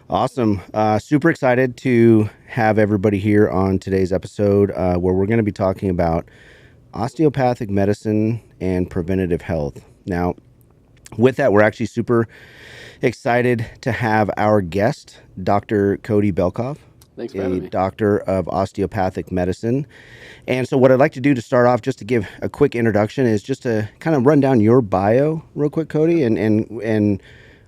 Awesome. Super excited to have everybody here on today's episode where we're going to be talking about osteopathic medicine and preventative health. Now, with that, we're actually super excited to have our guest, Dr. Cody Belkoff, Thanks for a having me. doctor of osteopathic medicine. And so, what I'd like to do to start off, just to give a quick introduction, is just to kind of run down your bio real quick, Cody, and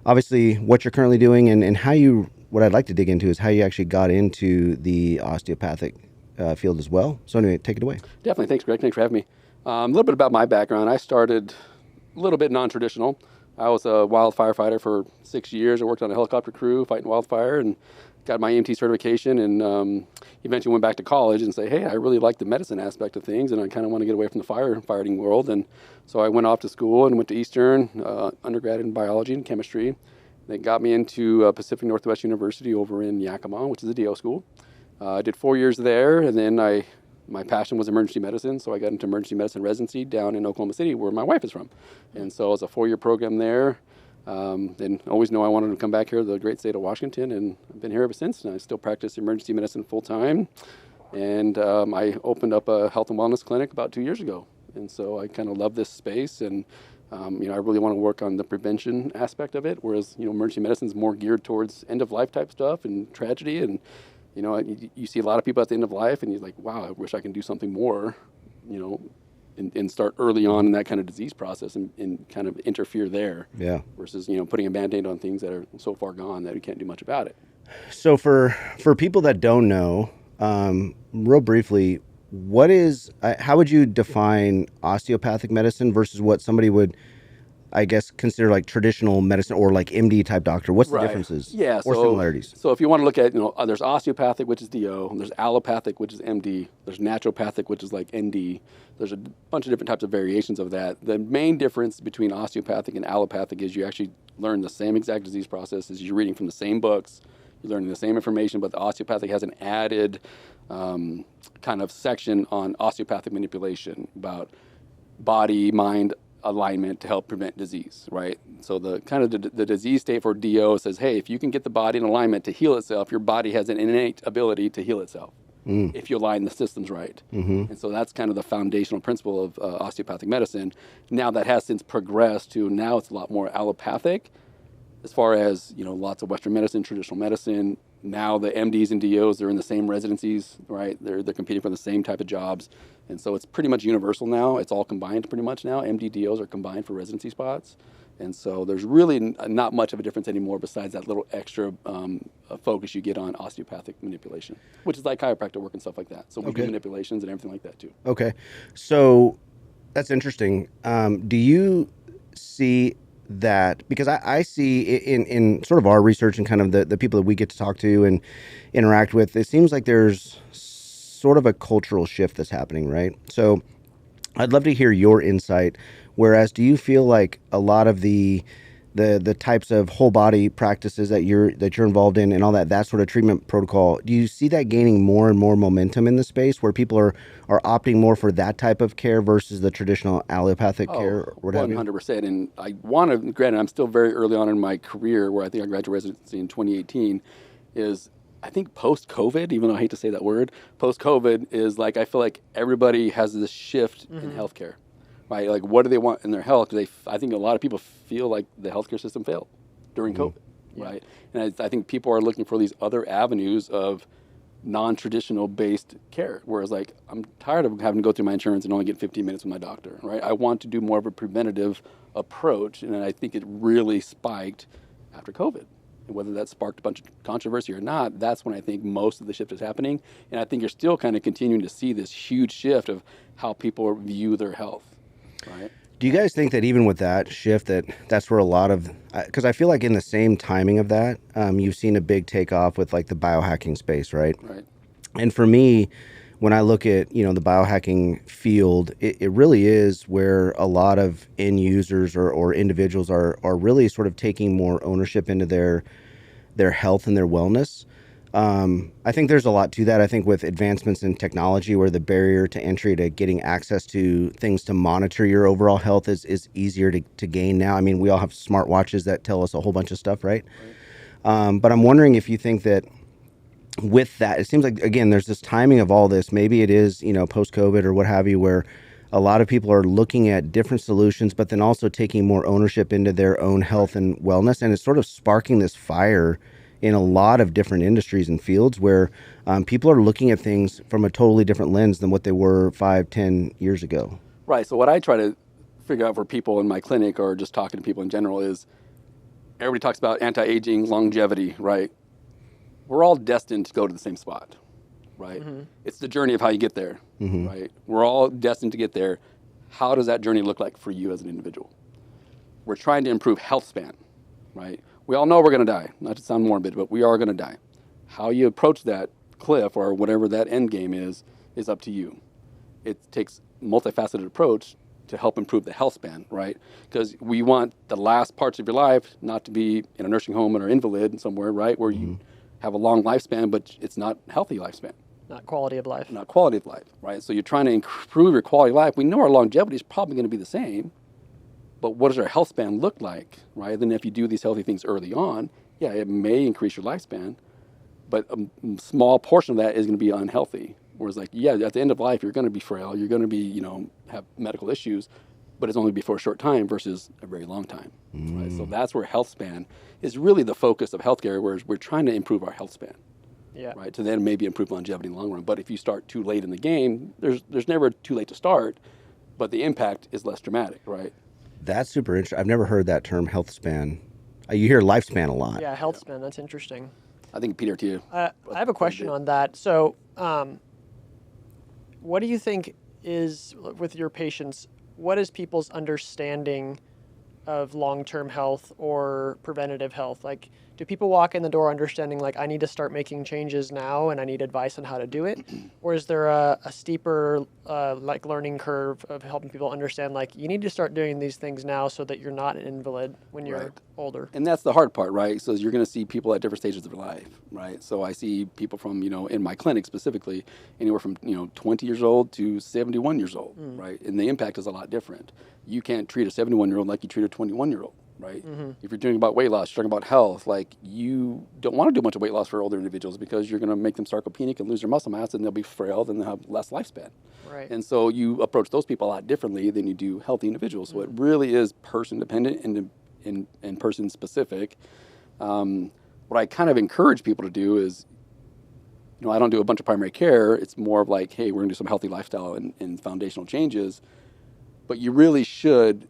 obviously what you're currently doing and how you. What I'd like to dig into is how you actually got into the osteopathic field as well. So, anyway, take it away. Definitely. Thanks, Greg. Thanks for having me. A little bit about my background. I started a little bit non-traditional. I was a wildfire fighter for 6 years. I worked on a helicopter crew fighting wildfire and got my EMT certification, and eventually went back to college and say, hey, I really like the medicine aspect of things, and I kind of want to get away from the firefighting world. And so I went off to school and went to Eastern, undergrad in biology and chemistry. That got me into Pacific Northwest University over in Yakima, which is a DO school. I did 4 years there, and then my passion was emergency medicine, so I got into emergency medicine residency down in Oklahoma City, where my wife is from. And so it was a 4-year program there. And always knew I wanted to come back here to the great state of Washington, and I've been here ever since. And I still practice emergency medicine full time. And I opened up a health and wellness clinic about 2 years ago. And so I kind of love this space, and I really want to work on the prevention aspect of it, whereas emergency medicine is more geared towards end of life type stuff and tragedy. And you see a lot of people at the end of life, and you're like, wow, I wish I can do something more, and start early on in that kind of disease process and kind of interfere there. Yeah. Versus putting a band-aid on things that are so far gone that we can't do much about it. So for people that don't know, real briefly, how would you define osteopathic medicine versus what somebody would, I guess, consider like traditional medicine or like MD type doctor? What's the differences? Yeah, or similarities? So if you want to look at, there's osteopathic, which is DO, there's allopathic, which is MD, there's naturopathic, which is like ND. There's a bunch of different types of variations of that. The main difference between osteopathic and allopathic is you actually learn the same exact disease processes. You're reading from the same books, you're learning the same information, but the osteopathic has an added kind of section on osteopathic manipulation about body, mind, alignment to help prevent disease, right? So the kind of the disease state for DO says, hey, if you can get the body in alignment to heal itself, your body has an innate ability to heal itself if you align the systems right. And so that's kind of the foundational principle of osteopathic medicine. Now that has since progressed to now it's a lot more allopathic as far as, lots of Western medicine, traditional medicine. Now the MDs and DOs are in the same residencies, right? They're competing for the same type of jobs. And so it's pretty much universal now. It's all combined pretty much now. MD DOs are combined for residency spots. And so there's really not much of a difference anymore besides that little extra focus you get on osteopathic manipulation, which is like chiropractic work and stuff like that. So we do manipulations and everything like that too. Okay. So that's interesting. Do you see that, because I see in sort of our research and kind of the people that we get to talk to and interact with, it seems like there's sort of a cultural shift that's happening, right? So I'd love to hear your insight. Whereas, do you feel like a lot of the types of whole body practices that you're involved in and all that sort of treatment protocol, do you see that gaining more and more momentum in the space where people are opting more for that type of care versus the traditional allopathic care? Or what have you? 100%. And I want to, granted, I'm still very early on in my career where I think I graduated residency in 2018, is I think post-COVID, even though I hate to say that word, post-COVID is like, I feel like everybody has this shift in healthcare. Right, like what do they want in their health? Because I think a lot of people feel like the healthcare system failed during COVID, right? And I think people are looking for these other avenues of non-traditional based care. Whereas like, I'm tired of having to go through my insurance and only get 15 minutes with my doctor, right? I want to do more of a preventative approach. And I think it really spiked after COVID. And whether that sparked a bunch of controversy or not, that's when I think most of the shift is happening. And I think you're still kind of continuing to see this huge shift of how people view their health. Right. Do you guys think that even with that shift, that's where a lot of, because I feel like in the same timing of that, you've seen a big takeoff with like the biohacking space, right? Right. And for me, when I look at, the biohacking field, it really is where a lot of end users or individuals are really sort of taking more ownership into their health and their wellness. I think there's a lot to that. I think with advancements in technology where the barrier to entry to getting access to things to monitor your overall health is easier to gain now. I mean, we all have smartwatches that tell us a whole bunch of stuff, right? But I'm wondering if you think that with that, it seems like, again, there's this timing of all this. Maybe it is, post COVID or what have you, where a lot of people are looking at different solutions, but then also taking more ownership into their own health and wellness. And it's sort of sparking this fire in a lot of different industries and fields where people are looking at things from a totally different lens than what they were 5, 10 years ago. Right. So what I try to figure out for people in my clinic or just talking to people in general is everybody talks about anti-aging, longevity, right? We're all destined to go to the same spot, right? It's the journey of how you get there, right? We're all destined to get there. How does that journey look like for you as an individual? We're trying to improve health span, right? We all know we're going to die. Not to sound morbid, but we are going to die. How you approach that cliff or whatever that end game is up to you. It takes a multifaceted approach to help improve the health span, right? Because we want the last parts of your life not to be in a nursing home or invalid somewhere, right? Where you have a long lifespan, but it's not healthy lifespan. Not quality of life. Not quality of life, right? So you're trying to improve your quality of life. We know our longevity is probably going to be the same, but what does our health span look like, right? Then if you do these healthy things early on, yeah, it may increase your lifespan, but a small portion of that is going to be unhealthy. Whereas like, yeah, at the end of life, you're going to be frail, you're going to be, have medical issues, but it's only be for a short time versus a very long time, right? So that's where health span is really the focus of healthcare, whereas we're trying to improve our health span, right? To then maybe improve longevity in the long run. But if you start too late in the game, there's never too late to start, but the impact is less dramatic, right? That's super interesting. I've never heard that term, health span. You hear lifespan a lot. Yeah, health span. That's interesting. I think Peter too. I have a question on that. So, what do you think is, with your patients, what is people's understanding of long-term health or preventative health? Like, do people walk in the door understanding, like, I need to start making changes now and I need advice on how to do it? Or is there a steeper, learning curve of helping people understand, like, you need to start doing these things now so that you're not an invalid when you're older? And that's the hard part, right? So you're going to see people at different stages of their life, right? So I see people from, in my clinic specifically, anywhere from, 20 years old to 71 years old, right? And the impact is a lot different. You can't treat a 71-year-old like you treat a 21-year-old, right? If you're doing about weight loss, you're talking about health, like you don't want to do a bunch of weight loss for older individuals because you're going to make them sarcopenic and lose their muscle mass and they'll be frail and they'll have less lifespan. Right. And so you approach those people a lot differently than you do healthy individuals. So it really is person dependent and person specific. What I kind of encourage people to do is, I don't do a bunch of primary care. It's more of like, hey, we're going to do some healthy lifestyle and foundational changes. But you really should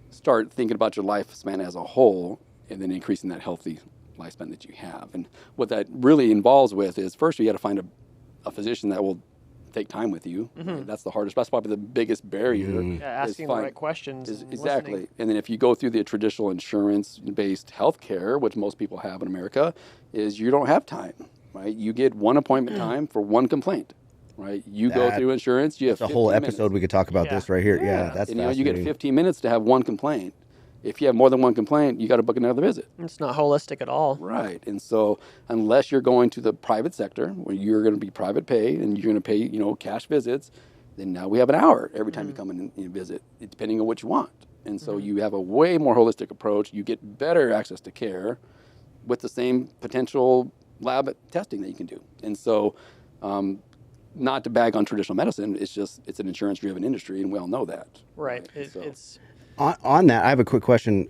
start thinking about your lifespan as a whole and then increasing that healthy lifespan that you have. And what that really involves with is, first, you got to find a physician that will take time with you. Right? That's the hardest. That's probably the biggest barrier. Yeah, asking the right questions. Exactly. Listening. And then if you go through the traditional insurance-based healthcare, which most people have in America, is you don't have time, right? You get one appointment time for one complaint. Right, you go through insurance. You have a whole episode minutes. We could talk about this right here. Yeah, that's and fascinating. you get 15 minutes to have one complaint. If you have more than one complaint, you got to book another visit. It's not holistic at all. Right, and so unless you're going to the private sector where you're going to be private pay and you're going to pay cash visits, then now we have an hour every time you come in and visit, depending on what you want. And so you have a way more holistic approach. You get better access to care with the same potential lab testing that you can do. And so. Not to bag on traditional medicine, it's an insurance-driven industry, and we all know that. Right. It's on that. I have a quick question.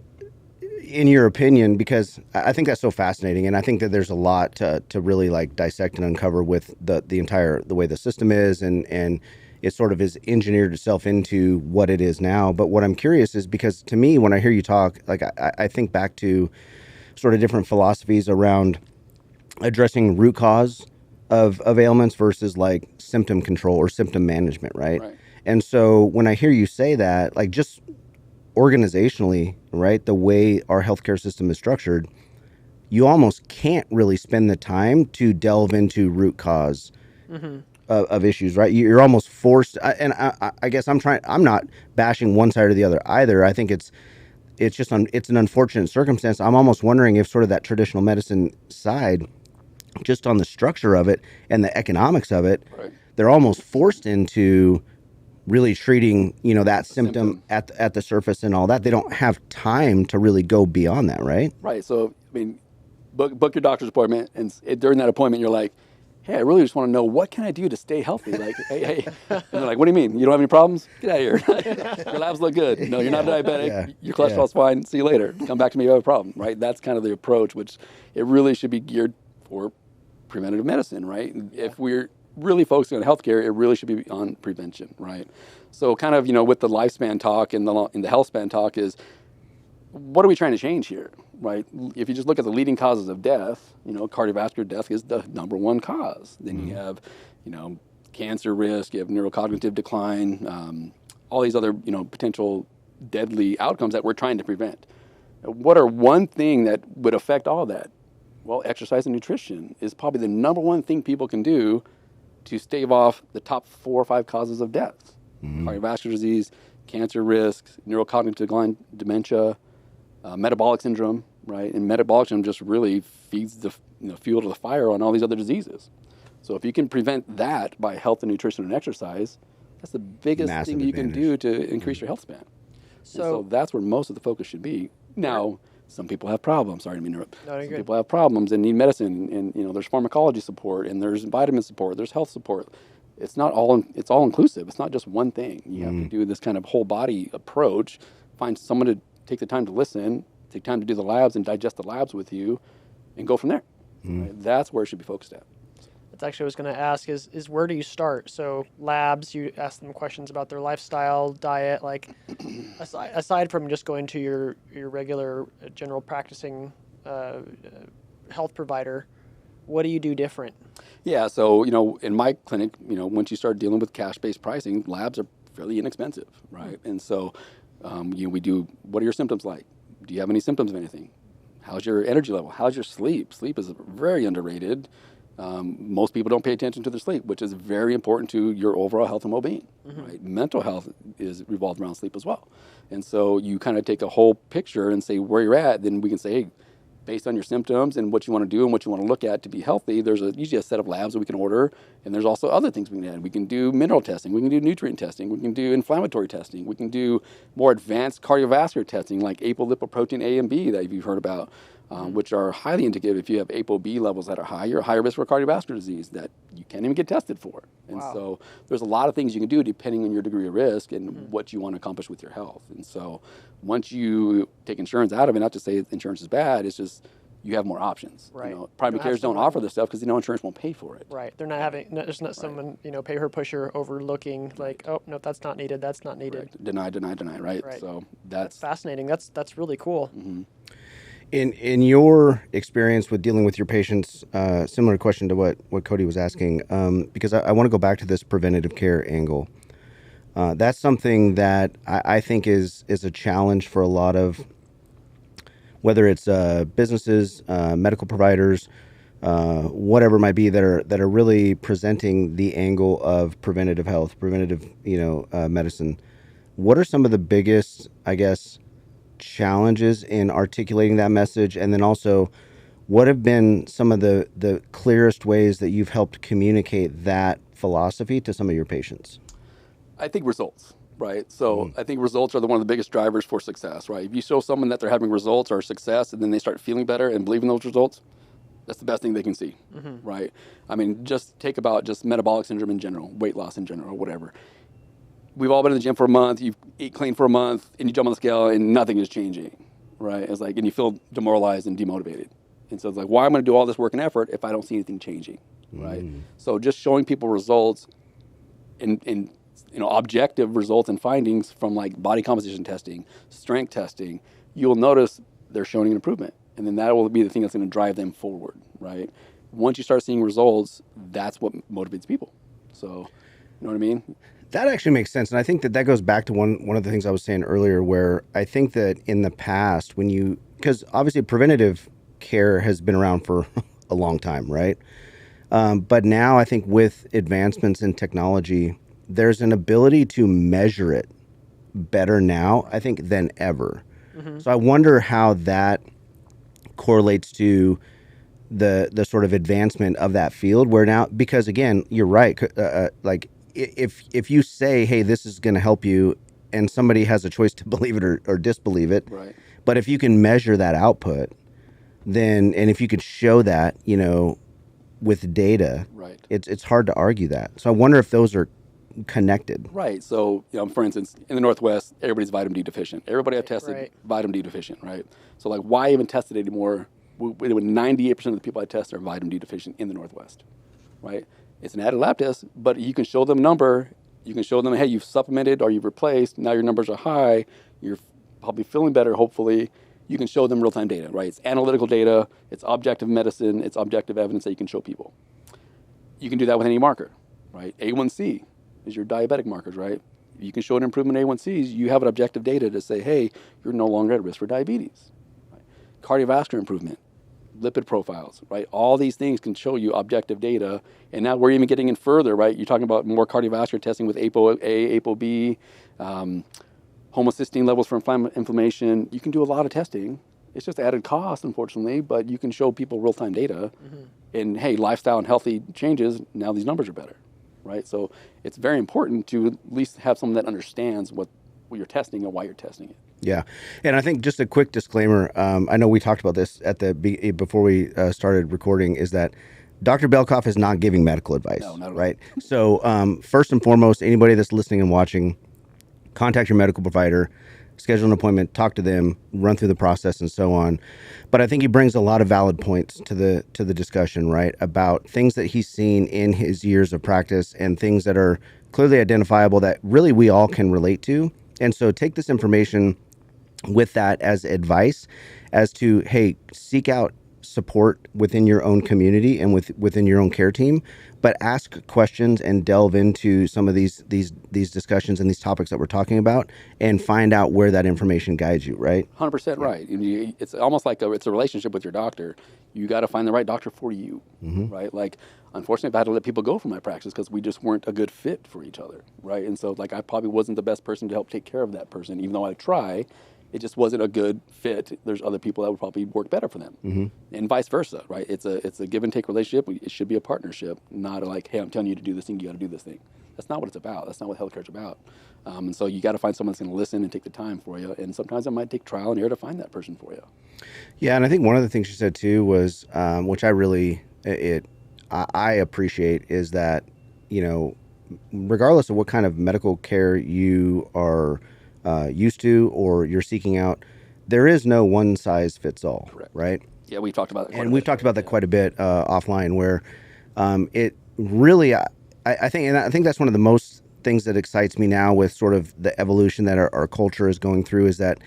In your opinion, because I think that's so fascinating, and I think that there's a lot to really like dissect and uncover with the way the system is, and it sort of is engineered itself into what it is now. But what I'm curious is, because to me, when I hear you talk, like I think back to sort of different philosophies around addressing root cause of ailments versus like symptom control or symptom management, right? And so when I hear you say that, like just organizationally, right, the way our healthcare system is structured, you almost can't really spend the time to delve into root cause of issues, right? You're almost forced, and I guess I'm not bashing one side or the other either. I think it's just it's an unfortunate circumstance. I'm almost wondering if sort of that traditional medicine side, just on the structure of it and the economics of it, they're almost forced into really treating, that symptom at the surface and all that. They don't have time to really go beyond that, right? Right. So, I mean, book your doctor's appointment, and during that appointment, you're like, hey, I really just want to know what can I do to stay healthy. Like, hey, and they're like, what do you mean? You don't have any problems? Get out of here. Your labs look good. No, you're not diabetic. Yeah. Your cholesterol's fine. See you later. Come back to me if you have a problem, right? That's kind of the approach, which it really should be geared for preventative medicine, right? If we're really focusing on healthcare, it really should be on prevention, right? So kind of, with the lifespan talk and the Healthspan talk is, what are we trying to change here, right? If you just look at the leading causes of death, cardiovascular death is the number one cause. Then you have, cancer risk, you have neurocognitive decline, all these other, potential deadly outcomes that we're trying to prevent. What are one thing that would affect all that? Well, exercise and nutrition is probably the number one thing people can do to stave off the top 4 or 5 causes of death. Cardiovascular disease, cancer risks, neurocognitive decline, dementia, metabolic syndrome, right? And metabolic syndrome just really feeds the fuel to the fire on all these other diseases. So if you can prevent that by health and nutrition and exercise, that's the biggest Massive thing you can do to increase your health span. So that's where most of the focus should be. Now, some people have problems. Sorry to interrupt. No, you're some good. people have problems and need medicine, and there's pharmacology support, and there's vitamin support, there's health support. It's not all. It's all inclusive. It's not just one thing. You have to do this kind of whole body approach. Find someone to take the time to listen, take time to do the labs and digest the labs with you, and go from there. Right? That's where it should be focused at. That's actually what I was going to ask is where do you start? So labs, you ask them questions about their lifestyle, diet, like aside from just going to your regular general practicing health provider, what do you do different? Yeah, so in my clinic, once you start dealing with cash-based pricing, labs are fairly inexpensive, right? And so, we do. What are your symptoms like? Do you have any symptoms of anything? How's your energy level? How's your sleep? Sleep is very underrated. Most people don't pay attention to their sleep, which is very important to your overall health and well-being. Right? Mental health is revolved around sleep as well. And so you kind of take a whole picture and say where you're at, then we can say, hey, based on your symptoms and what you want to do and what you want to look at to be healthy, there's usually a set of labs that we can order, and there's also other things we can add. We can do mineral testing, we can do nutrient testing, we can do inflammatory testing, we can do more advanced cardiovascular testing like apolipoprotein A and B that you've heard about, which are highly indicative. If you have ApoB levels that are high, you're higher risk for cardiovascular disease that you can't even get tested for. And so there's a lot of things you can do depending on your degree of risk and what you want to accomplish with your health. And so once you take insurance out of it, not to say insurance is bad, it's just you have more options. Right. Primary cares don't offer this stuff because insurance won't pay for it. Right. They're not having. No, there's not someone paper pusher overlooking like, oh no, that's not needed. That's not needed. Correct. Deny. Right. So that's fascinating. That's really cool. In your experience with dealing with your patients, similar question to what Cody was asking, because I want to go back to this preventative care angle. That's something that I think is a challenge for a lot of, whether it's businesses, medical providers, whatever it might be, that are really presenting the angle of preventative health, preventative medicine. What are some of the biggest, I guess, challenges in articulating that message? And then also, what have been some of the clearest ways that you've helped communicate that philosophy to some of your patients? I think results, right? So I think results are one of the biggest drivers for success, right? If you show someone that they're having results or success and then they start feeling better and believing those results, that's the best thing they can see, right? I mean, just take about just metabolic syndrome in general, weight loss in general, whatever. We've all been in the gym for a month, you've eat clean for a month, and you jump on the scale and nothing is changing, right? It's like, and you feel demoralized and demotivated. And so it's like, why am I going to do all this work and effort if I don't see anything changing, right? So just showing people results and objective results and findings from like body composition testing, strength testing, you'll notice they're showing an improvement. And then that will be the thing that's going to drive them forward, right? Once you start seeing results, that's what motivates people. So, you know what I mean? That actually makes sense. And I think that goes back to one of the things I was saying earlier, where I think that in the past, because obviously preventative care has been around for a long time, right? But now I think with advancements in technology, there's an ability to measure it better now, I think, than ever. So I wonder how that correlates to the sort of advancement of that field, where now, because again, you're right, like if you say, hey, this is going to help you, and somebody has a choice to believe it or disbelieve it, Right. But if you can measure that output, then, and if you could show that, with data, Right. it's hard to argue that. So I wonder if those are connected. Right. So, for instance, in the Northwest, everybody's vitamin D deficient. Everybody I've tested Right. vitamin D deficient, right? So, like, why even test it anymore? When 98% of the people I test are vitamin D deficient in the Northwest, right? It's an added lab test, but you can show them a number. You can show them, hey, you've supplemented or you've replaced. Now your numbers are high. You're probably feeling better, hopefully. You can show them real-time data, right? It's analytical data. It's objective medicine. It's objective evidence that you can show people. You can do that with any marker, right? A1C is your diabetic markers, right? If you can show an improvement in A1Cs, you have an objective data to say, hey, you're no longer at risk for diabetes. Right? Cardiovascular improvement, lipid profiles, right? All these things can show you objective data. And now we're even getting in further, right? You're talking about more cardiovascular testing with ApoA, ApoB, homocysteine levels for inflammation. You can do a lot of testing. It's just added cost, unfortunately, but you can show people real-time data. And hey, lifestyle and healthy changes, now these numbers are better, right? So it's very important to at least have someone that understands what you're testing and why you're testing it. Yeah, and I think just a quick disclaimer. I know we talked about this before we started recording. Is that Dr. Belkoff is not giving medical advice, No, not at all. right? So first and foremost, anybody that's listening and watching, contact your medical provider, schedule an appointment, talk to them, run through the process, and so on. But I think he brings a lot of valid points to the discussion, right? About things that he's seen in his years of practice and things that are clearly identifiable that really we all can relate to. And so take this information with that as advice as to, hey, seek out support within your own community and within your own care team, but ask questions and delve into some of these discussions and these topics that we're talking about and find out where that information guides you, right? 100% right. And it's almost like it's a relationship with your doctor. You got to find the right doctor for you, right? Like, unfortunately, I've had to let people go from my practice because we just weren't a good fit for each other, right? And so, like, I probably wasn't the best person to help take care of that person, even though I try. It just wasn't a good fit. There's other people that would probably work better for them, and vice versa, right? It's a give and take relationship. It should be a partnership, not like, hey, I'm telling you to do this thing, you got to do this thing. That's not what it's about. That's not what healthcare is about. And so you got to find someone that's going to listen and take the time for you. And sometimes it might take trial and error to find that person for you. Yeah, and I think one of the things you said too was, which I appreciate, is that regardless of what kind of medical care you are used to or you're seeking out, there is no one size fits all. Correct. Right? Yeah, we've talked about that and we've talked about that quite a bit offline, where it really, I think that's one of the most things that excites me now with sort of the evolution that our culture is going through, is that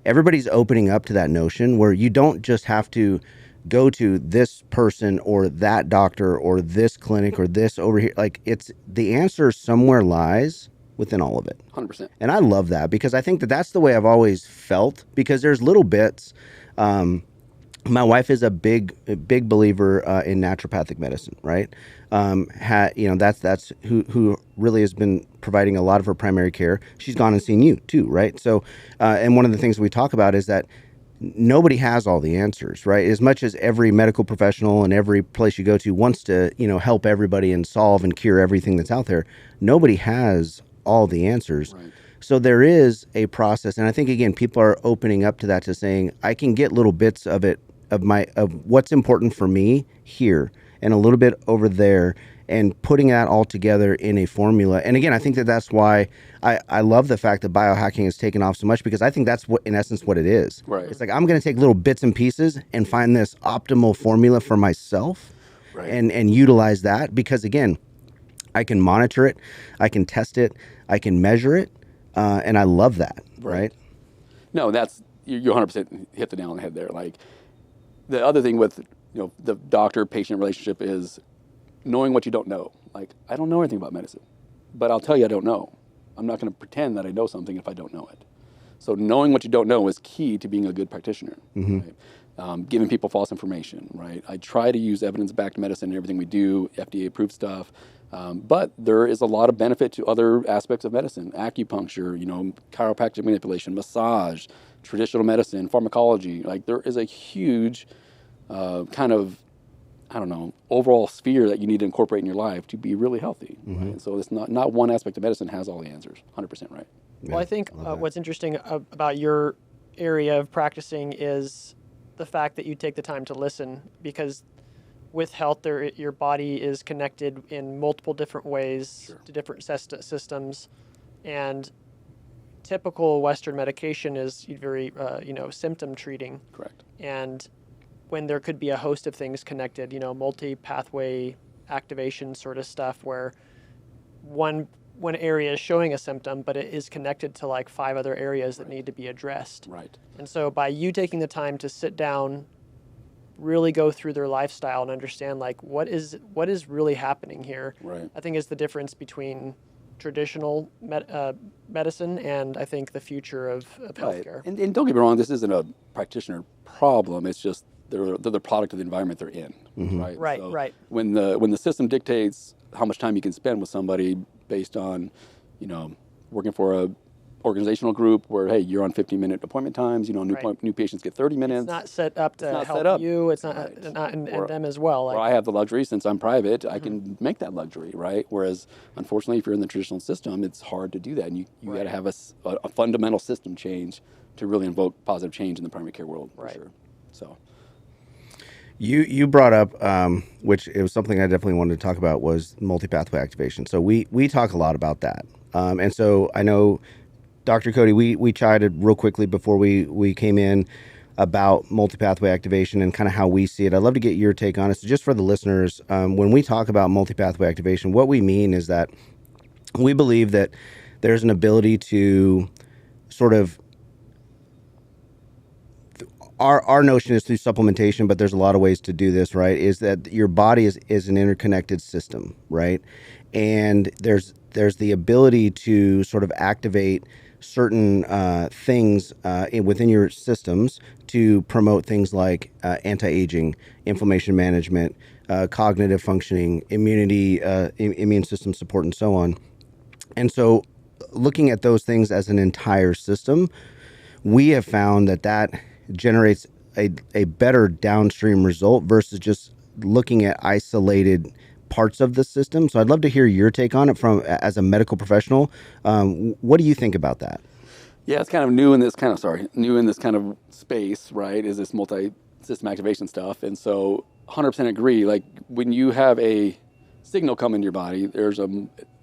everybody's opening up to that notion where you don't just have to go to this person or that doctor or this clinic or this over here. Like, it's the answer somewhere lies within all of it. 100%. And I love that, because I think that that's the way I've always felt, because there's little bits. My wife is a big believer in naturopathic medicine, right? That's who really has been providing a lot of her primary care. She's gone and seen you too, right? So, and one of the things we talk about is that nobody has all the answers, right? As much as every medical professional and every place you go to wants to, help everybody and solve and cure everything that's out there, nobody has all the answers. Right. So there is a process, and I think, again, people are opening up to that, to saying, I can get little bits of it, of what's important for me here and a little bit over there, and putting that all together in a formula. And again, I think that's why I love the fact that biohacking has taken off so much, because I think that's what, in essence, what it is. Right. It's like, I'm going to take little bits and pieces and find this optimal formula for myself, Right. and utilize that, because, again, I can monitor it, I can test it, I can measure it, and I love that, right? No, you 100% hit the nail on the head there. Like, the other thing with the doctor-patient relationship is knowing what you don't know. Like, I don't know anything about medicine, but I'll tell you I don't know. I'm not going to pretend that I know something if I don't know it. So knowing what you don't know is key to being a good practitioner. Right? Giving people false information, right? I try to use evidence-backed medicine in everything we do, FDA-approved stuff, but there is a lot of benefit to other aspects of medicine: acupuncture, chiropractic manipulation, massage, traditional medicine, pharmacology. Like, there is a huge kind of, overall sphere that you need to incorporate in your life to be really healthy. Right? So it's not one aspect of medicine has all the answers. 100% right. Well, I think what's interesting about your area of practicing is the fact that you take the time to listen, because with health, your body is connected in multiple different ways Sure. to different systems, and typical Western medication is very, symptom treating. Correct. And when there could be a host of things connected, multi-pathway activation sort of stuff, where one area is showing a symptom, but it is connected to like 5 other areas that need to be addressed. Right. And so by you taking the time to sit down, really go through their lifestyle and understand like what is really happening here, Right. I think is the difference between traditional medicine and I think the future of Right. healthcare. And don't get me wrong, this isn't a practitioner problem. It's just they're the product of the environment they're in. Right. Right, So right. When the system dictates how much time you can spend with somebody based on, working for a organizational group where, hey, you're on 15-minute appointment times, Right. new patients get 30 minutes. It's not set up to not help set up. you. It's not, Right. and Or- them as well. Well, Like, I have the luxury since I'm private, I can make that luxury, right? Whereas, unfortunately, if you're in the traditional system, it's hard to do that. And you got Right. to have a fundamental system change to really invoke positive change in the primary care world, for Right. sure. So, You brought up, which it was something I definitely wanted to talk about, was multi-pathway activation. So we talk a lot about that, and so I know, Dr. Cody, we chatted real quickly before we came in about multi-pathway activation and kind of how we see it. I'd love to get your take on it. So just for the listeners, when we talk about multi-pathway activation, what we mean is that we believe that there's an ability to sort of our notion is through supplementation, but there's a lot of ways to do this, right? Is that your body is an interconnected system, right? And there's the ability to sort of activate certain things within your systems to promote things like anti-aging, inflammation management, cognitive functioning, immunity, immune system support, and so on. And so looking at those things as an entire system, we have found that generates a better downstream result versus just looking at isolated parts of the system. So I'd love to hear your take on it from as a medical professional. What do you think about that? yeah, it's kind of new in this kind of space, right? Is this multi-system activation stuff. And so 100% agree. Like when you have a signal come into your body, there's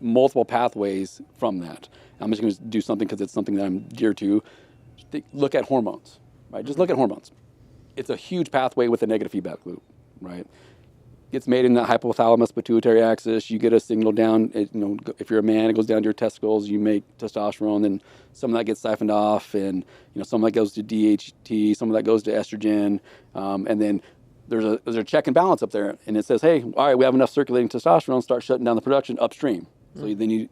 multiple pathways from that. I'm just going to do something because it's something that I'm dear to. Look at hormones, right? Just look at hormones. It's a huge pathway with a negative feedback loop, right? Gets made in the hypothalamus pituitary axis. You get a signal down. If you're a man, it goes down to your testicles. You make testosterone, then some of that gets siphoned off, and some of that goes to DHT, some of that goes to estrogen, and then there's a check and balance up there, and it says, hey, all right, we have enough circulating testosterone. Start shutting down the production upstream. So then you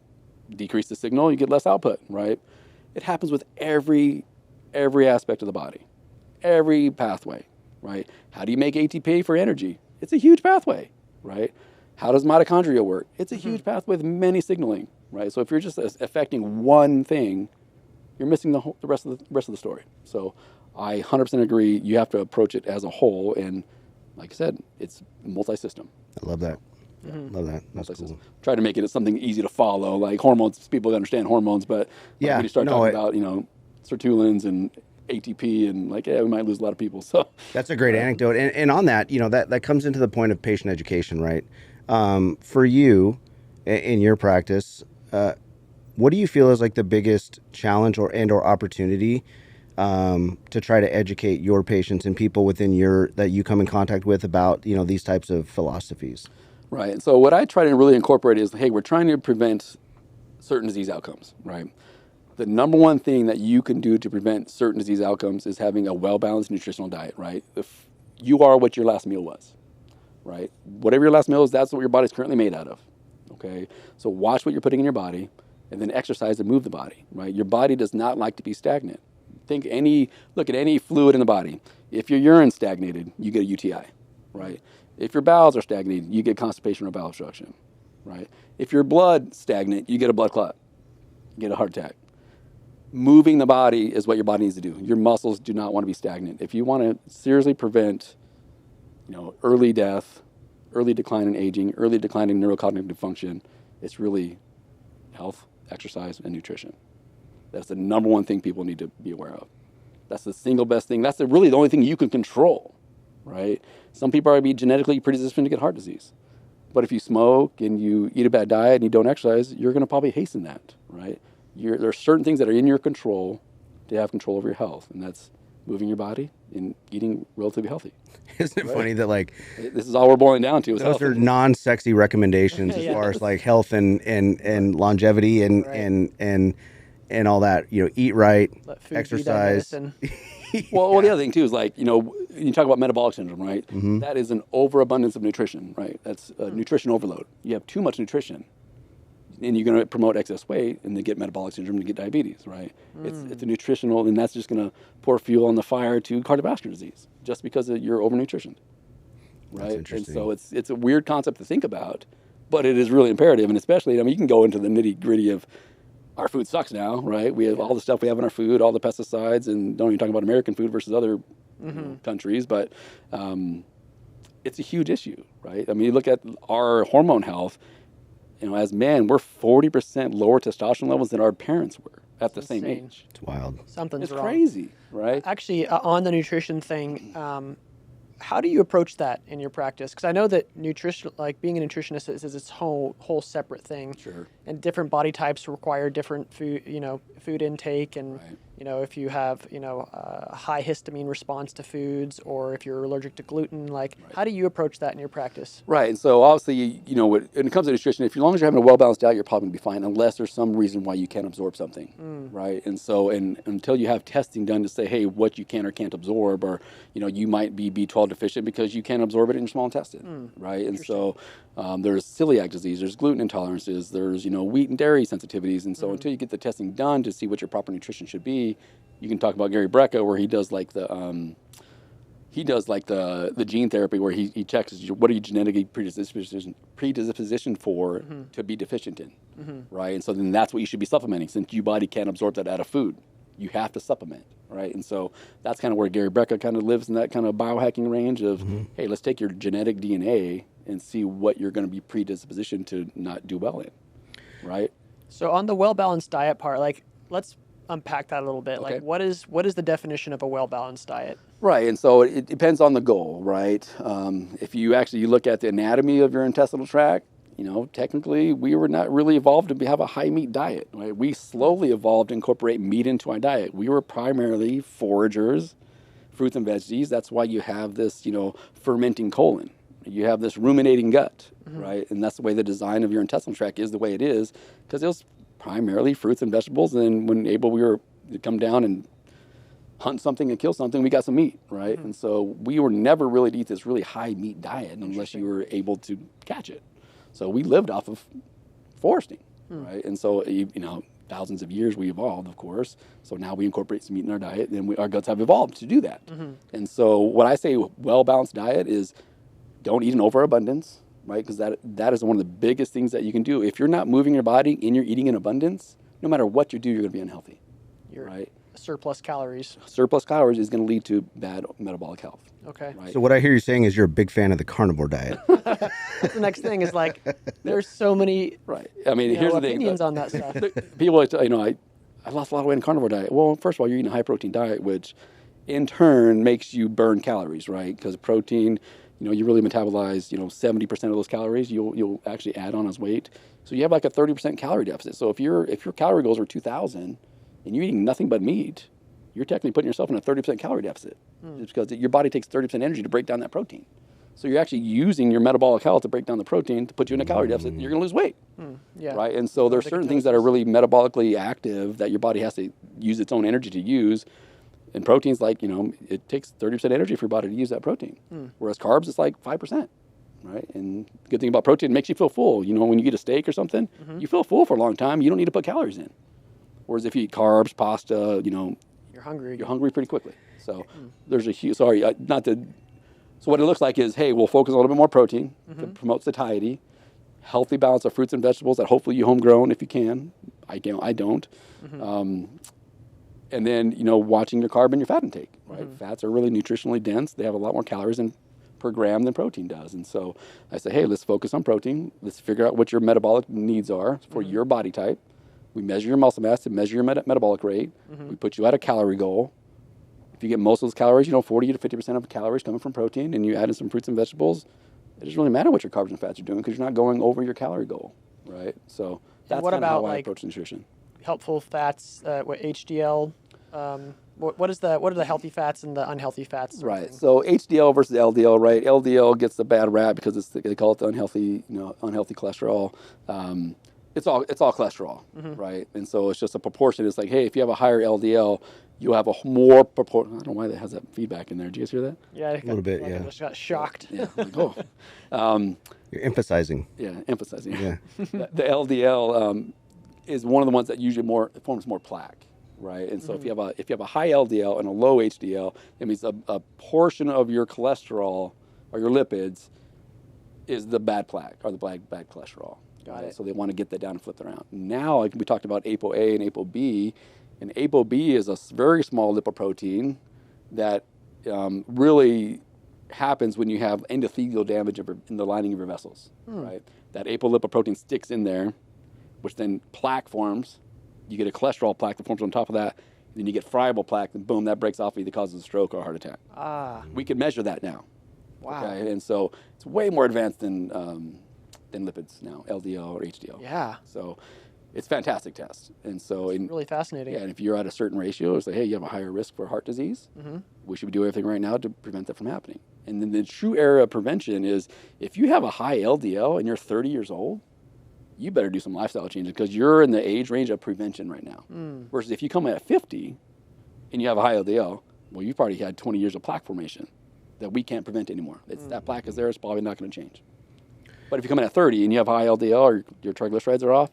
decrease the signal, you get less output, right? It happens with every aspect of the body, every pathway, right? How do you make ATP for energy? It's a huge pathway, right? How does mitochondria work? It's a huge pathway with many signaling, right? So if you're just affecting one thing, you're missing the rest of the story. So I 100% agree. You have to approach it as a whole, and like I said, it's multi-system. I love that. Love that. That's Multi-system. cool. Try to make it something easy to follow, like hormones. People understand hormones, but Yeah, when you start no, talking about sirtuins and ATP, and we might lose a lot of people. So That's a great anecdote. And on that, that comes into the point of patient education, right? For you, in your practice, what do you feel is like the biggest challenge or opportunity to try to educate your patients and people within that you come in contact with about, these types of philosophies? right. And so what I try to really incorporate is, hey, we're trying to prevent certain disease outcomes, right? The number one thing that you can do to prevent certain disease outcomes is having a well-balanced nutritional diet, right? If you are what your last meal was, right? Whatever your last meal is, that's what your body's currently made out of, okay? So watch what you're putting in your body, and then exercise and move the body, right? Your body does not like to be stagnant. Look at any fluid in the body. If your urine's stagnated, you get a UTI, right? If your bowels are stagnated, you get constipation or bowel obstruction, right? If your blood's stagnant, you get a blood clot, you get a heart attack. Moving the body is what your body needs to do. Your muscles do not want to be stagnant. If you want to seriously prevent, early death, early decline in aging, early decline in neurocognitive function, it's really health, exercise, and nutrition. That's the number one thing people need to be aware of. That's the single best thing. That's really the only thing you can control, right? Some people are going to be genetically predisposed to get heart disease. But if you smoke and you eat a bad diet and you don't exercise, you're going to probably hasten that, right? There are certain things that are in your control to have control over your health, and that's moving your body and eating relatively healthy. Isn't it funny that like This is all we're boiling down to. Is those health. are non-sexy recommendations as Yeah. far as like health and longevity and, Right. and all that, eat right, Let food exercise. be that medicine. Well, the other thing too is like, you talk about metabolic syndrome, right? That is an overabundance of nutrition, right? That's nutrition overload. You have too much nutrition, and you're going to promote excess weight, and they get metabolic syndrome and get diabetes, right? It's a nutritional, and that's just going to pour fuel on the fire to cardiovascular disease just because of your overnutrition, right? And interesting. so it's a weird concept to think about, but it is really imperative, and especially, you can go into the nitty gritty of our food sucks now, right? We have all the stuff we have in our food, all the pesticides, and don't even talk about American food versus other countries, but it's a huge issue, right? You look at our hormone health, as men, we're 40% lower testosterone levels than our parents were at the same insane. age. It's wild. Something's It's wrong. crazy, right? Actually, on the nutrition thing, how do you approach that in your practice? Because I know that nutrition, like being a nutritionist, is its whole separate thing. Sure. And different body types require different food intake, and Right. if you have a high histamine response to foods, or if you're allergic to gluten, like how do you approach that in your practice? Right, and so obviously, when it comes to nutrition, as long as you're having a well-balanced diet, you're probably going to be fine, unless there's some reason why you can't absorb something, right? And so, until you have testing done to say, hey, what you can or can't absorb, or you might be B12 deficient because you can't absorb it in your small intestine, right? And so, there's celiac disease, there's gluten intolerances, there's wheat and dairy sensitivities, and so until you get the testing done to see what your proper nutrition should be, you can talk about Gary Brecka, where he does like the gene therapy, where he checks what are you genetically predispositioned for to be deficient in, right? And so then that's what you should be supplementing, since your body can't absorb that out of food. You have to supplement, right? And so that's kind of where Gary Brecka kind of lives, in that kind of biohacking range of, hey, let's take your genetic DNA and see what you're going to be predispositioned to not do well in, right? So on the well-balanced diet part, like let's unpack that a little bit. Okay. Like what is the definition of a well-balanced diet? Right, and so it depends on the goal, right? If you look at the anatomy of your intestinal tract, technically we were not really evolved to have a high meat diet, right? We slowly evolved to incorporate meat into our diet. We were primarily foragers, fruits and veggies. That's why you have this, fermenting colon. You have this ruminating gut, right? And that's the way the design of your intestinal tract is the way it is, because it was primarily fruits and vegetables. And when we were to come down and hunt something and kill something, we got some meat, right? And so we were never really to eat this really high meat diet unless you were able to catch it. So we lived off of foresting, right? And so, thousands of years we evolved, of course. So now we incorporate some meat in our diet, and our guts have evolved to do that. And so what I say well-balanced diet is, don't eat an overabundance, right? Because that is one of the biggest things that you can do. If you're not moving your body and you're eating in abundance, no matter what you do, you're going to be unhealthy, right? Surplus calories. Surplus calories is going to lead to bad metabolic health. Okay. Right? So what I hear you saying is you're a big fan of the carnivore diet. That's the next thing is like, there's so many Right. Here's the thing. opinions on that stuff. People, I lost a lot of weight in carnivore diet. Well, first of all, you're eating a high protein diet, which in turn makes you burn calories, right? Because protein, you really metabolize, 70% of those calories you'll actually add on as weight. So you have like a 30% calorie deficit. So if your calorie goals are 2,000 and you're eating nothing but meat, you're technically putting yourself in a 30% calorie deficit. Just because your body takes 30% energy to break down that protein. So you're actually using your metabolic health to break down the protein to put you in a calorie deficit, and you're going to lose weight. Yeah. Right? And so there's certain things that are really metabolically active that your body has to use its own energy to use. And proteins, like, it takes 30% energy for your body to use that protein. Whereas carbs, it's like 5%. Right? And the good thing about protein, it makes you feel full. When you eat a steak or something, you feel full for a long time. You don't need to put calories in. Whereas if you eat carbs, pasta, You're hungry. you're hungry pretty quickly. So there's a huge, so what it looks like is, hey, we'll focus a little bit more protein to promote satiety, healthy balance of fruits and vegetables that hopefully you homegrown if you can. I don't. And then, watching your carb and your fat intake, right? Fats are really nutritionally dense. They have a lot more calories per gram than protein does. And so I say, hey, let's focus on protein. Let's figure out what your metabolic needs are for your body type. We measure your muscle mass to measure your metabolic rate. We put you at a calorie goal. If you get most of those calories, 40 to 50% of the calories coming from protein, and you add in some fruits and vegetables, it doesn't really matter what your carbs and fats are doing because you're not going over your calorie goal, right? So that's what kind of how about, I like, approach nutrition. helpful fats, what HDL? What are the healthy fats and the unhealthy fats? sort of Right. thing? So HDL versus LDL, right? LDL gets the bad rap because they call it the unhealthy, unhealthy cholesterol. It's all cholesterol, right? And so it's just a proportion. It's like, hey, if you have a higher LDL, you have a more proportion. I don't know why that has that feedback in there. Did you guys hear that? Yeah, A little bit, I yeah. just got shocked. Yeah. Like, oh. You're emphasizing. Yeah, emphasizing. Yeah. The LDL is one of the ones that usually forms more plaque, right? And so if you have a high LDL and a low HDL, it means a portion of your cholesterol or your lipids is the bad plaque or the bad cholesterol. Got it. So they want to get that down and flip it around. Now, like we talked about ApoA and ApoB, and ApoB is a very small lipoprotein that really happens when you have endothelial damage in the lining of your vessels, right? That apolipoprotein sticks in there, which then plaque forms. You get a cholesterol plaque that forms on top of that. Then you get friable plaque, and boom, that breaks off, either causes a stroke or a heart attack. We can measure that now. Wow. Okay, and so it's way more advanced than lipids now, LDL or HDL. Yeah. So it's a fantastic test. And so Really fascinating. yeah, and if you're at a certain ratio, it's like, hey, you have a higher risk for heart disease. We should be doing everything right now to prevent that from happening. And then the true area of prevention is if you have a high LDL and you're 30 years old, you better do some lifestyle changes because you're in the age range of prevention right now. Versus if you come in at 50 and you have a high LDL, well, you've already had 20 years of plaque formation that we can't prevent anymore. That plaque is there, it's probably not going to change. But if you come in at 30 and you have high LDL or your triglycerides are off,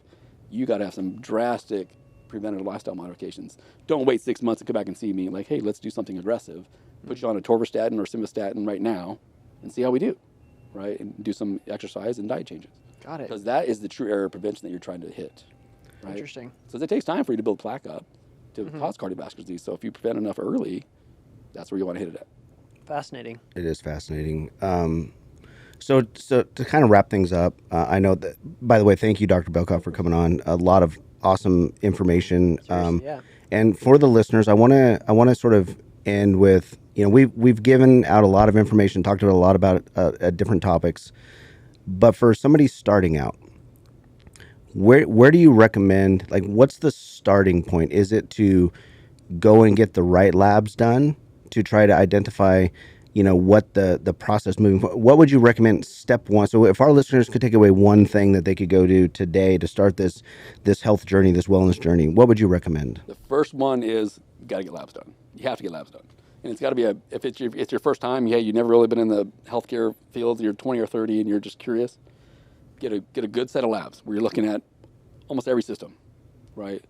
you got to have some drastic preventative lifestyle modifications. Don't wait 6 months to come back and see me like, hey, let's do something aggressive. Put you on a torvastatin or simvastatin right now and see how we do, right? And do some exercise and diet changes. Got it. Because that is the true area of prevention that you're trying to hit, right? Interesting. So it takes time for you to build plaque up to cause cardiovascular disease. So if you prevent enough early, that's where you want to hit it at. Fascinating. It is fascinating. So to kind of wrap things up, I know that, by the way, thank you, Dr. Belkoff, for coming on. A lot of awesome information. Seriously, yeah. And for the listeners, I want to sort of end with, we've given out a lot of information, talked about a lot about different topics. But for somebody starting out, where do you recommend, like, what's the starting point? Is it to go and get the right labs done to try to identify, what the process moving forward? What would you recommend step one? So if our listeners could take away one thing that they could go do today to start this health journey, this wellness journey, what would you recommend? The first one is you got to get labs done. You have to get labs done. And it's got to be if it's your first time, you've never really been in the healthcare field, you're 20 or 30 and you're just curious, get a good set of labs where you're looking at almost every system, right?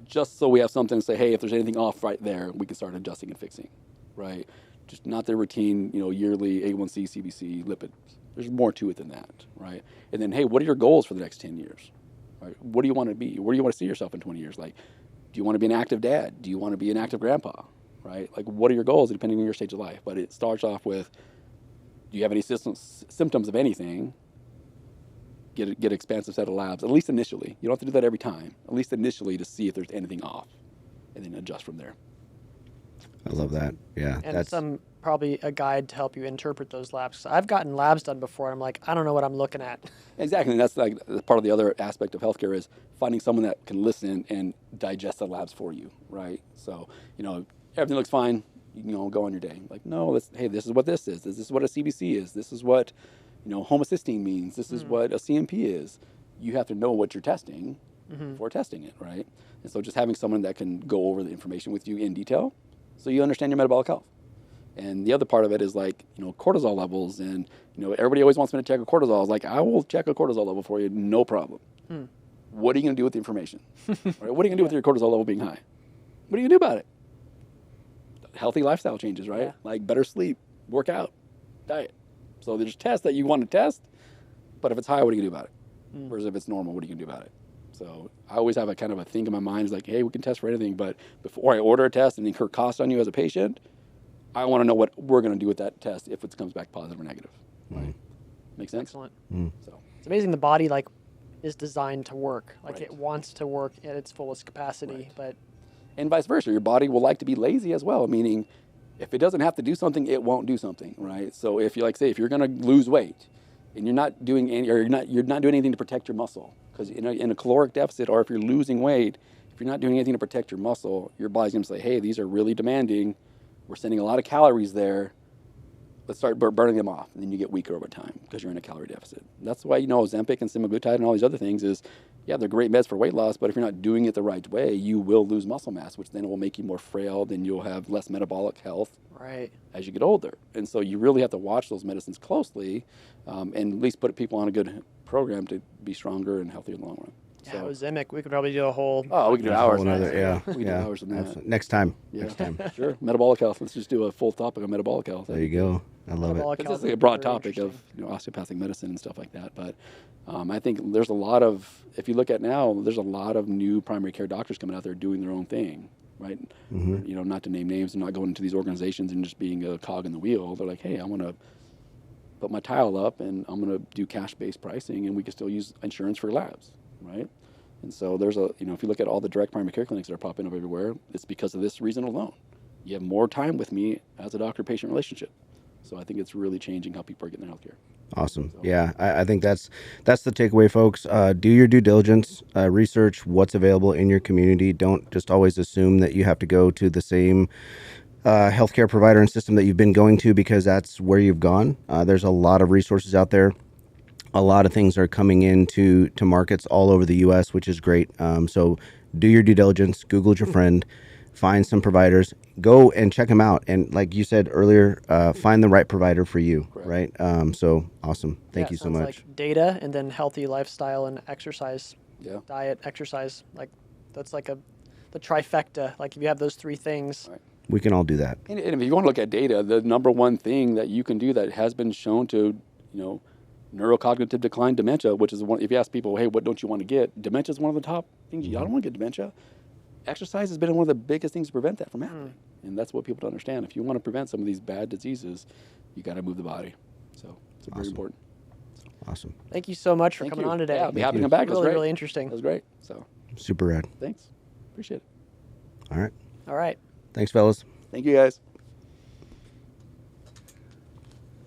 Just so we have something to say, hey, if there's anything off right there, we can start adjusting and fixing, right? Just not the routine, yearly A1C, CBC, lipids. There's more to it than that, right? And then, hey, what are your goals for the next 10 years? Right? What do you want to be? Where do you want to see yourself in 20 years? Like, do you want to be an active dad? Do you want to be an active grandpa? Right? Like, what are your goals depending on your stage of life? But it starts off with, do you have any symptoms of anything? Get an expansive set of labs, at least initially. You don't have to do that every time. At least initially to see if there's anything off, and then adjust from there. I love that. Yeah. And probably a guide to help you interpret those labs. 'Cause I've gotten labs done before, and I'm like, I don't know what I'm looking at. Exactly, and that's like part of the other aspect of healthcare is finding someone that can listen and digest the labs for you, right? So, everything looks fine, go on your day. Like, no, hey, this is what this is. This is what a CBC is. This is what, homocysteine means. This is what a CMP is. You have to know what you're testing before testing it, right? And so just having someone that can go over the information with you in detail so you understand your metabolic health. And the other part of it is like, cortisol levels and, everybody always wants me to check a cortisol. I was like, I will check a cortisol level for you, no problem. What are you going to do with the information? Right? What are you going to do with your cortisol level being high? What are you going to do about it? Healthy lifestyle changes, right? Yeah. Like better sleep, work out, diet. So there's tests that you want to test, but if it's high, what are you going to do about it? Whereas if it's normal, what are you going to do about it? So I always have a kind of a thing in my mind is like, hey, we can test for anything, but before I order a test and incur cost on you as a patient, I want to know what we're going to do with that test if it comes back positive or negative. Right? Make sense? Excellent. So It's amazing the body is designed to work. Like Right. it wants to work at its fullest capacity, Right. but And vice versa. Your body will like to be lazy as well, meaning if it doesn't have to do something, it won't do something, right? So if you if you're going to lose weight and you're not doing any, or you're not doing anything to protect your muscle, because in a caloric deficit, or if you're losing weight, if you're not doing anything to protect your muscle, your body's going to say, hey, these are really demanding. We're sending a lot of calories there. Let's start burning them off, and then you get weaker over time because you're in a calorie deficit. That's why, Ozempic and semaglutide and all these other things is, yeah, they're great meds for weight loss, but if you're not doing it the right way, you will lose muscle mass, which then will make you more frail, then you'll have less metabolic health as you get older. And so you really have to watch those medicines closely, and at least put people on a good program to be stronger and healthier in the long run. Yeah, Ozempic, we could probably do a whole... Oh, we could do hours. We can do hours on that. Absolutely. Next time. Yeah. Next time. Sure. Metabolic health. Let's just do a full topic on metabolic health. There you go. I love it. It's a broad topic of osteopathic medicine and stuff like that. But I think there's a lot of, if you look at now, there's a lot of new primary care doctors coming out there doing their own thing, right? Mm-hmm. Not to name names and not going into these organizations and just being a cog in the wheel. They're like, hey, I'm going to put my tile up and I'm going to do cash-based pricing, and we can still use insurance for labs, right? And so there's if you look at all the direct primary care clinics that are popping up everywhere, it's because of this reason alone. You have more time with me as a doctor-patient relationship. So I think it's really changing how people are getting their healthcare. Awesome. So, yeah, I think that's the takeaway, folks. Do your due diligence, research what's available in your community. Don't just always assume that you have to go to the same healthcare provider and system that you've been going to because that's where you've gone. There's a lot of resources out there. A lot of things are coming into markets all over the U.S., which is great. So do your due diligence, Google your friend, find some providers, go and check them out. And like you said earlier, find the right provider for you, right? So awesome. Thank you so much. Like data and then healthy lifestyle and exercise, diet, exercise. Like that's like the trifecta. Like if you have those three things. Right. We can all do that. And if you want to look at data, the number one thing that you can do that has been shown to, neurocognitive decline, dementia, which is one. If you ask people, hey, what don't you want to get? Dementia is one of the top things. I don't want to get dementia. Exercise has been one of the biggest things to prevent that from happening. And that's what people don't understand. If you want to prevent some of these bad diseases, you got to move the body. So it's very important. Awesome. Thank you so much for coming on today. Yeah, I'll be happy to come back. It was really interesting. That was great. So super rad. Thanks. Appreciate it. All right. All right. Thanks, fellas. Thank you, guys.